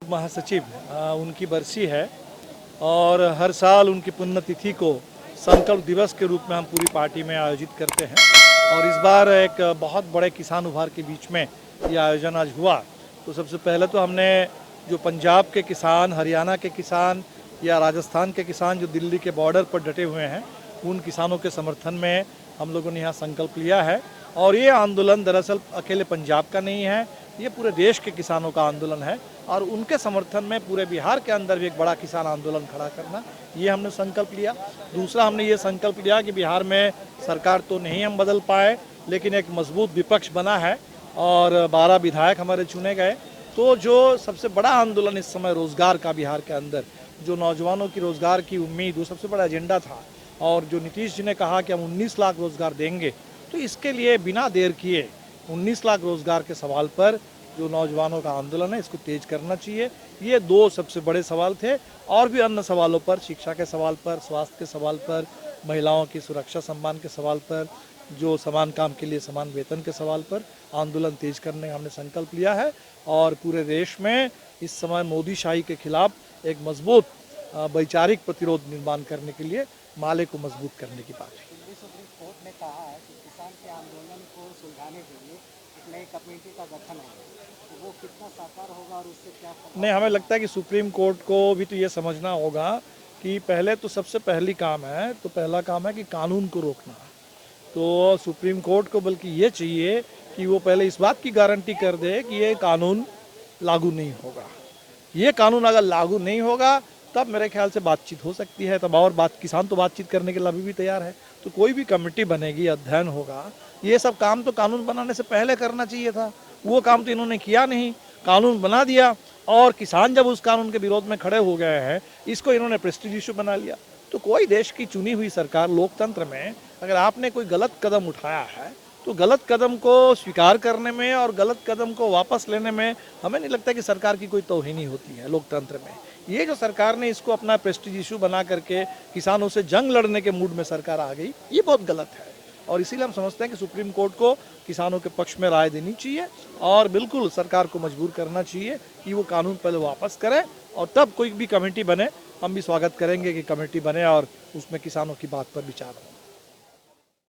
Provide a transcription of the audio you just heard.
महासचिव उनकी बरसी है और हर साल उनकी पुण्यतिथि को संकल्प दिवस के रूप में हम पूरी पार्टी में आयोजित करते हैं और इस बार एक बहुत बड़े किसान उभार के बीच में ये आयोजन आज हुआ। तो सबसे पहले तो हमने जो पंजाब के किसान, हरियाणा के किसान या राजस्थान के किसान जो दिल्ली के बॉर्डर पर डटे हुए हैं, उन किसानों के समर्थन में हम लोगों ने यहाँ संकल्प लिया है। और ये आंदोलन दरअसल अकेले पंजाब का नहीं है, ये पूरे देश के किसानों का आंदोलन है और उनके समर्थन में पूरे बिहार के अंदर भी एक बड़ा किसान आंदोलन खड़ा करना, ये हमने संकल्प लिया। दूसरा हमने ये संकल्प लिया कि बिहार में सरकार तो नहीं हम बदल पाए, लेकिन एक मजबूत विपक्ष बना है और 12 विधायक हमारे चुने गए। तो जो सबसे बड़ा आंदोलन इस समय रोजगार का बिहार के अंदर, जो नौजवानों की रोजगार की उम्मीद, वो सबसे बड़ा एजेंडा था और जो नीतीश जी ने कहा कि हम 19 लाख रोजगार देंगे, तो इसके लिए बिना देर किए 19 लाख रोजगार के सवाल पर जो नौजवानों का आंदोलन है इसको तेज करना चाहिए। ये दो सबसे बड़े सवाल थे और भी अन्य सवालों पर, शिक्षा के सवाल पर, स्वास्थ्य के सवाल पर, महिलाओं की सुरक्षा सम्मान के सवाल पर, जो समान काम के लिए समान वेतन के सवाल पर आंदोलन तेज करने का हमने संकल्प लिया है। और पूरे देश में इस समय मोदी शाही के खिलाफ एक मजबूत वैचारिक प्रतिरोध निर्माण करने के लिए माले को मजबूत करने की बात है। सुप्रीम कोर्ट ने कहा है कि किसान के आंदोलन को सुलझाने के लिए एक नई कमेटी का गठन है, तो वो कितना साकार होगा और उससे क्या नहीं, हमें लगता है कि सुप्रीम कोर्ट को भी तो ये समझना होगा कि पहले तो सबसे पहला काम है कि कानून को रोकना। तो सुप्रीम कोर्ट को बल्कि ये चाहिए कि वो पहले इस बात की गारंटी कर दे कि ये कानून लागू नहीं होगा। ये कानून अगर लागू नहीं होगा तब मेरे ख्याल से बातचीत हो सकती है, तब और किसान तो बातचीत करने के लिए अभी भी तैयार है। तो कोई भी कमेटी बनेगी, अध्ययन होगा, ये सब काम तो कानून बनाने से पहले करना चाहिए था। वो काम तो इन्होंने किया नहीं, कानून बना दिया और किसान जब उस कानून के विरोध में खड़े हो गए हैं, इसको इन्होंने प्रेस्टीज इशू बना लिया। तो कोई देश की चुनी हुई सरकार, लोकतंत्र में अगर आपने कोई गलत कदम उठाया है तो गलत कदम को स्वीकार करने में और गलत कदम को वापस लेने में हमें नहीं लगता कि सरकार की कोई तौहीनी होती है लोकतंत्र में। ये जो सरकार ने इसको अपना प्रेस्टीज इशू बना करके किसानों से जंग लड़ने के मूड में सरकार आ गई, ये बहुत गलत है। और इसीलिए हम समझते हैं कि सुप्रीम कोर्ट को किसानों के पक्ष में राय देनी चाहिए और बिल्कुल सरकार को मजबूर करना चाहिए कि वो कानून पहले वापस करे और तब कोई भी कमेटी बने। हम भी स्वागत करेंगे कि कमेटी बने और उसमें किसानों की बात पर विचार हो।